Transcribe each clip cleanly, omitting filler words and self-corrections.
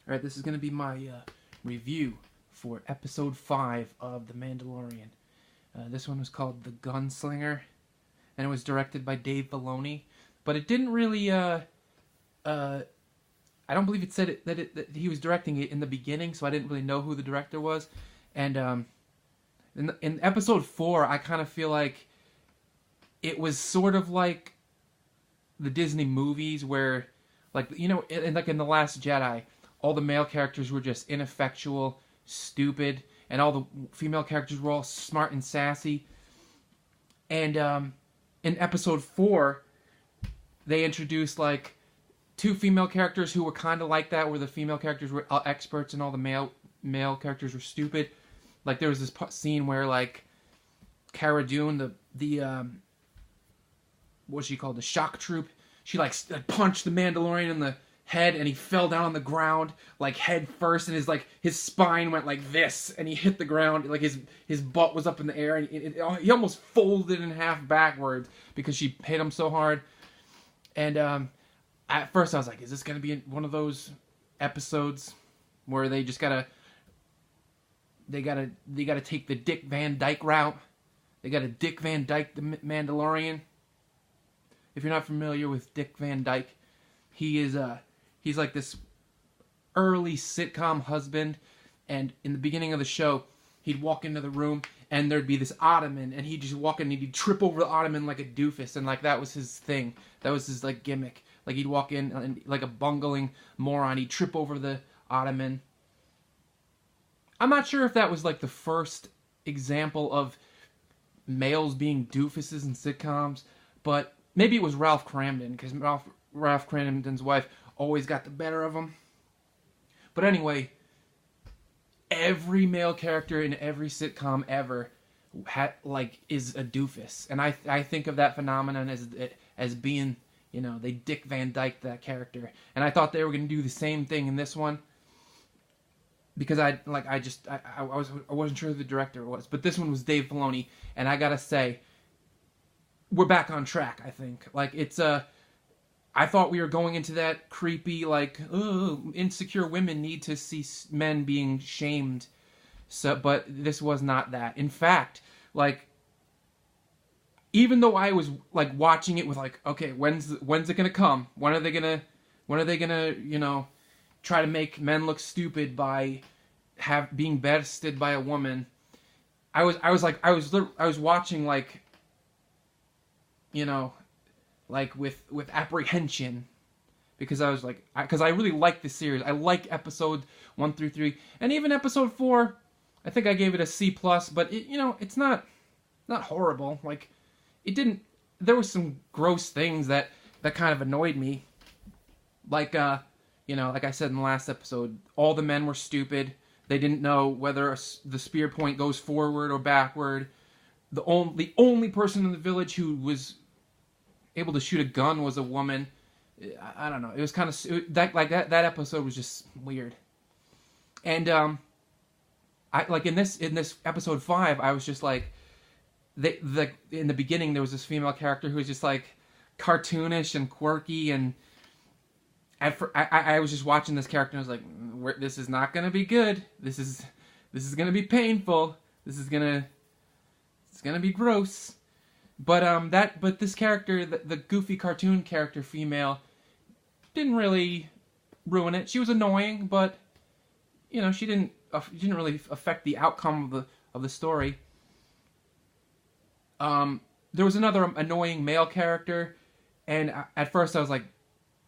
Alright, this is going to be my review for episode 5 of The Mandalorian. This one was called The Gunslinger, and it was directed by Dave Filoni. But it didn't really, I don't believe it said that he was directing it in the beginning, so I didn't really know who the director was. And in episode 4, I kind of feel like it was sort of like the Disney movies where, like, you know, like in The Last Jedi, all the male characters were just ineffectual, stupid, and all the female characters were all smart and sassy. And in episode 4, they introduced like 2 female characters who were kind of like that, where the female characters were experts and all the male characters were stupid. Like there was this scene where like Cara Dune, the what's she called, the shock troop, she like punched the Mandalorian in the head, and he fell down on the ground like head first, and his spine went like this, and he hit the ground, like his butt was up in the air, and he almost folded in half backwards because she hit him so hard. And at first I was like, is this gonna be one of those episodes where they just gotta take the Dick Van Dyke route? They gotta Dick Van Dyke the Mandalorian. If you're not familiar with Dick Van Dyke, he's like this early sitcom husband, and in the beginning of the show, he'd walk into the room, and there'd be this ottoman, and he'd just walk in, and he'd trip over the ottoman like a doofus, and like that was his thing. That was his like gimmick. Like he'd walk in, and like a bungling moron, he'd trip over the ottoman. I'm not sure if that was like the first example of males being doofuses in sitcoms, but maybe it was Ralph Cramden, because Ralph Cramden's wife always got the better of him. But anyway, every male character in every sitcom ever is a doofus, and I think of that phenomenon as being, you know, they Dick Van Dyke that character, and I thought they were going to do the same thing in this one, because I wasn't sure who the director was, but this one was Dave Filoni, and I gotta say, we're back on track. I think it's I thought we were going into that creepy, like, insecure women need to see men being shamed. So, but this was not that. In fact, like, even though I was like watching it with like, okay, when's it gonna come? When are they gonna, you know, try to make men look stupid by being bested by a woman? I was watching like, you know, like with apprehension, because I was like, because I really like this series. I like episode 1 through 3, and even episode 4. I think I gave it a C+, but it, you know, it's not horrible. Like, it didn't. There were some gross things that kind of annoyed me. Like, you know, like I said in the last episode, all the men were stupid. They didn't know whether the spear point goes forward or backward. The only person in the village who was able to shoot a gun was a woman. I don't know. It was kind of that episode was just weird. And I like in this episode 5, I was just like, in the beginning there was this female character who was just like cartoonish and quirky, and I was just watching this character, and I was like, this is not gonna be good. This is gonna be painful. It's gonna be gross. But this character, the goofy cartoon character female, didn't really ruin it. She was annoying, but you know, she didn't really affect the outcome of the story. There was another annoying male character, and at first I was like,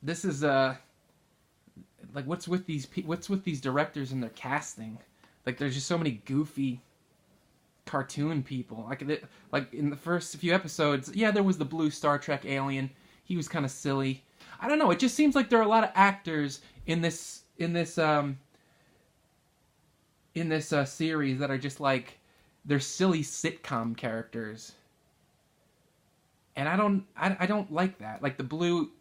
this is like, what's with these directors and their casting? Like, there's just so many goofy cartoon people. Like in the first few episodes, yeah, there was the blue Star Trek alien. He was kind of silly. I don't know. It just seems like there are a lot of actors in this series that are just like, they're silly sitcom characters, and I don't like that. Like the blue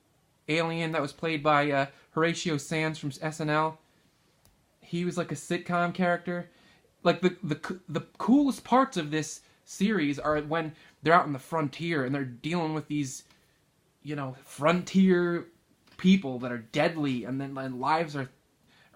alien that was played by Horatio Sands from SNL. He was like a sitcom character. Like the coolest parts of this series are when they're out in the frontier and they're dealing with these, you know, frontier people that are deadly, and then lives are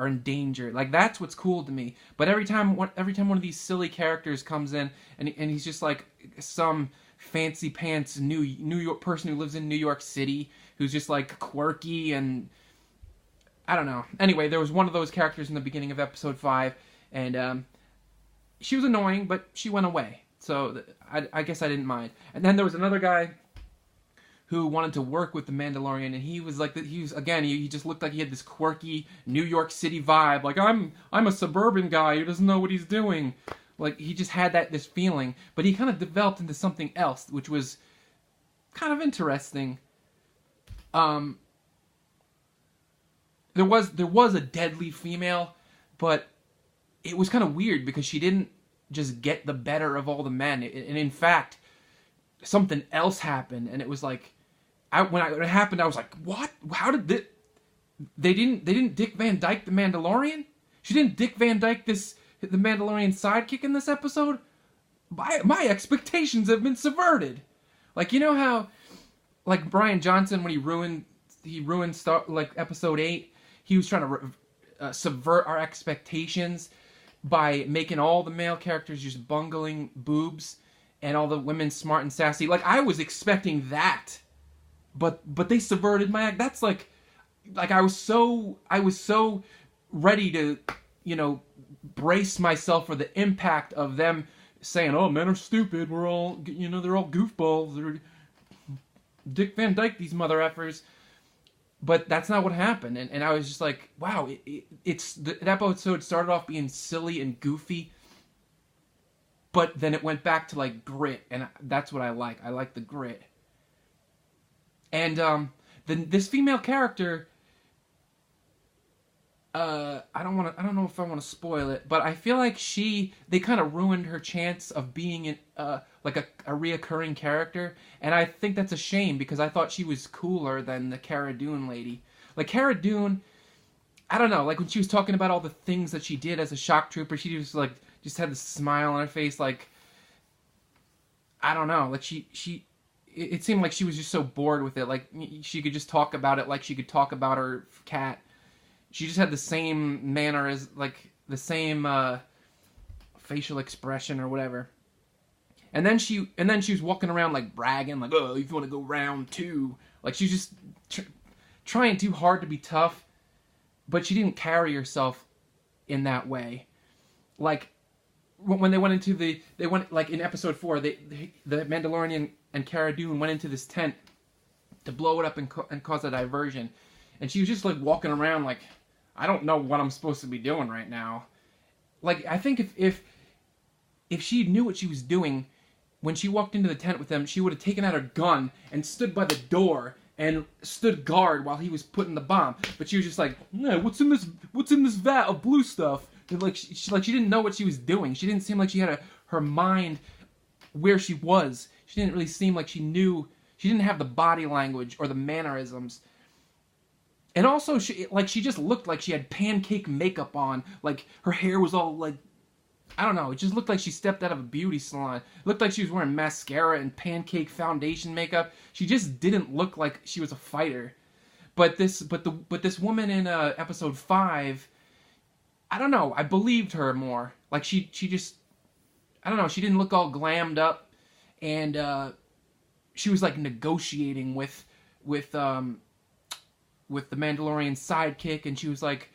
are in danger. Like, that's what's cool to me. But every time one of these silly characters comes in, and he's just like some fancy pants New York person who lives in New York City, who's just like quirky, and I don't know. Anyway, there was one of those characters in the beginning of episode 5, and she was annoying, but she went away. So I guess I didn't mind. And then there was another guy who wanted to work with the Mandalorian, and he was like, he just looked like he had this quirky New York City vibe. Like, I'm a suburban guy who doesn't know what he's doing. Like, he just had this feeling, but he kind of developed into something else, which was kind of interesting. There was a deadly female, but it was kind of weird because she didn't just get the better of all the men, and in fact, something else happened, and it was like, when it happened, I was like, what? How did this? They didn't Dick Van Dyke the Mandalorian? She didn't Dick Van Dyke the Mandalorian sidekick in this episode? My expectations have been subverted. Like, you know how, like, Bryan Johnson, when he ruined episode 8, he was trying to subvert our expectations by making all the male characters just bungling boobs and all the women smart and sassy. Like, I was expecting that, but they subverted my act. That's like I was so ready to, brace myself for the impact of them saying, "Oh, men are stupid. We're all, they're all goofballs. They're Dick Van Dyke, these mother effers." But that's not what happened, and I was just like, wow, that episode started off being silly and goofy, but then it went back to, like, grit, and that's what I like. I like the grit. And this female character, I don't know if I want to spoil it, but I feel like they kind of ruined her chance of being like a reoccurring character, and I think that's a shame because I thought she was cooler than the Cara Dune lady. Like, Cara Dune, I don't know, like when she was talking about all the things that she did as a shock trooper, she just had this smile on her face, like, I don't know, like it seemed like she was just so bored with it, like she could just talk about it like she could talk about her cat. She just had the same manner as, like, the same facial expression or whatever. And then she was walking around, like, bragging, like, "Oh, if you want to go round 2." Like, she's just trying too hard to be tough, but she didn't carry herself in that way. Like, when they went like, in episode 4, the Mandalorian and Cara Dune went into this tent to blow it up and cause a diversion. And she was just, like, walking around like, I don't know what I'm supposed to be doing right now. Like, I think if she knew what she was doing, when she walked into the tent with them, she would have taken out her gun and stood by the door and stood guard while he was putting the bomb. But she was just like, "Yeah, what's in this vat of blue stuff?" And, like, she didn't know what she was doing. She didn't seem like she had her mind where she was. She didn't really seem like she knew. She didn't have the body language or the mannerisms. And also, she just looked like she had pancake makeup on. Like, her hair was all, like, I don't know. It just looked like she stepped out of a beauty salon. It looked like she was wearing mascara and pancake foundation makeup. She just didn't look like she was a fighter. But this woman in episode 5, I don't know. I believed her more. Like, she just, I don't know. She didn't look all glammed up, and she was, like, negotiating with the Mandalorian sidekick, and she was, like,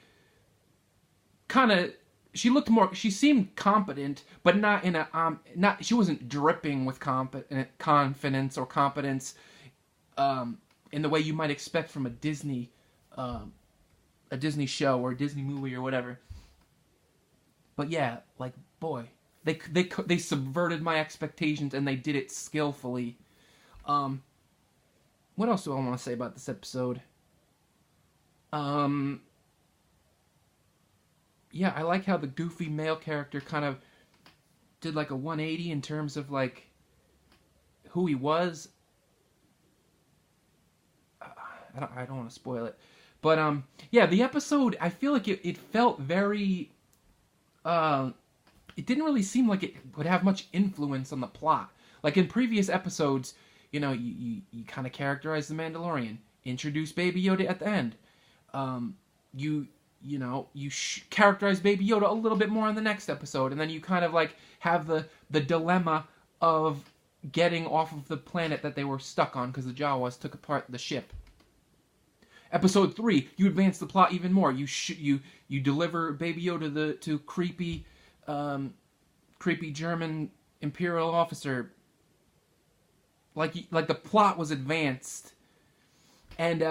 kind of, she seemed competent, but not in a, she wasn't dripping with confidence or competence, in the way you might expect from a Disney show or a Disney movie or whatever. But yeah, like, boy, they subverted my expectations, and they did it skillfully. What else do I want to say about this episode? Yeah, I like how the goofy male character kind of did, like, a 180 in terms of, like, who he was. I don't want to spoil it. But, yeah, the episode, I feel like it felt very, it didn't really seem like it would have much influence on the plot. Like, in previous episodes, you kind of characterize the Mandalorian, introduce Baby Yoda at the end. You you know, you characterize Baby Yoda a little bit more in the next episode, and then you kind of like have the dilemma of getting off of the planet that they were stuck on because the Jawas took apart the ship. Episode 3, you advance the plot even more. You deliver Baby Yoda to creepy German Imperial officer. Like the plot was advanced, and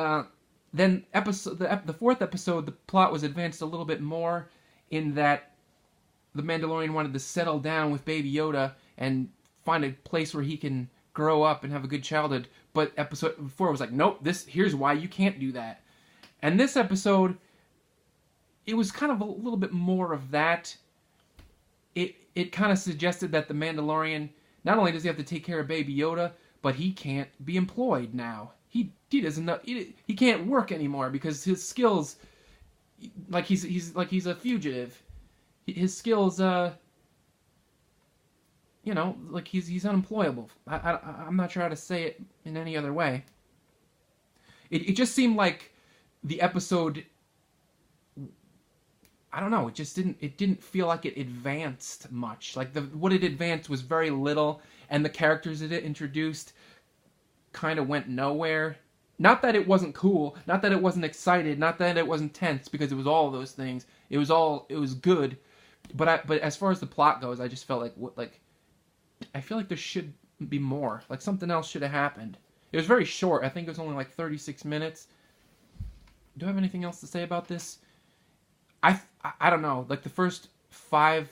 then the fourth episode, the plot was advanced a little bit more in that the Mandalorian wanted to settle down with Baby Yoda and find a place where he can grow up and have a good childhood. But episode 4 was like, nope, here's why you can't do that. And this episode, it was kind of a little bit more of that. It kind of suggested that the Mandalorian, not only does he have to take care of Baby Yoda, but he can't be employed now. He doesn't know, he can't work anymore because his skills, like he's a fugitive. His skills, you know, like he's unemployable. I'm not sure how to say it in any other way. It just seemed like the episode, I don't know, it didn't feel like it advanced much. Like what it advanced was very little, and the characters it introduced kind of went nowhere. Not that it wasn't cool, not that it wasn't excited, not that it wasn't tense, because it was all of those things. It was good. But as far as the plot goes, I just felt like I feel like there should be more. Like something else should have happened. It was very short. I think it was only like 36 minutes. Do I have anything else to say about this? I don't know. Like the first 5-10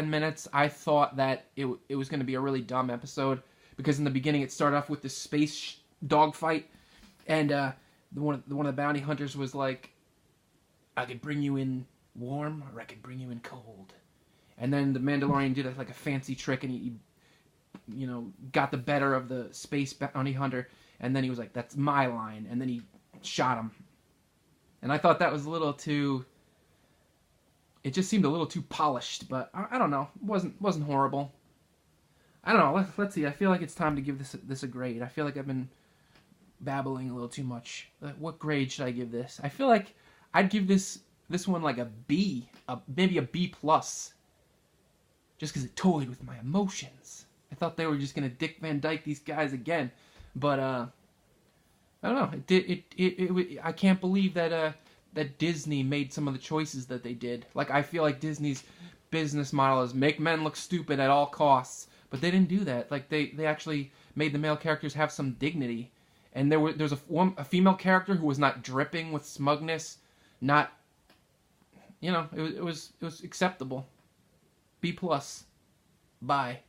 minutes, I thought that it was going to be a really dumb episode, because in the beginning it started off with this space dogfight, and one of the bounty hunters was like, I could bring you in warm, or I could bring you in cold. And then the Mandalorian did like a fancy trick, and he you know, got the better of the space bounty hunter, and then he was like, that's my line, and then he shot him. And I thought that was a little too, it just seemed a little too polished, but I don't know, it wasn't horrible. I don't know, let's see, I feel like it's time to give this a grade. I feel like I've been babbling a little too much. What grade should I give this? I feel like I'd give this one like a B, maybe a B+. Just because it toyed with my emotions. I thought they were just gonna Dick Van Dyke these guys again, but I don't know. I can't believe that that Disney made some of the choices that they did. Like, I feel like Disney's business model is make men look stupid at all costs, but they didn't do that. Like, they actually made the male characters have some dignity, and there's a female character who was not dripping with smugness, not, you know, it was acceptable. B+. Bye.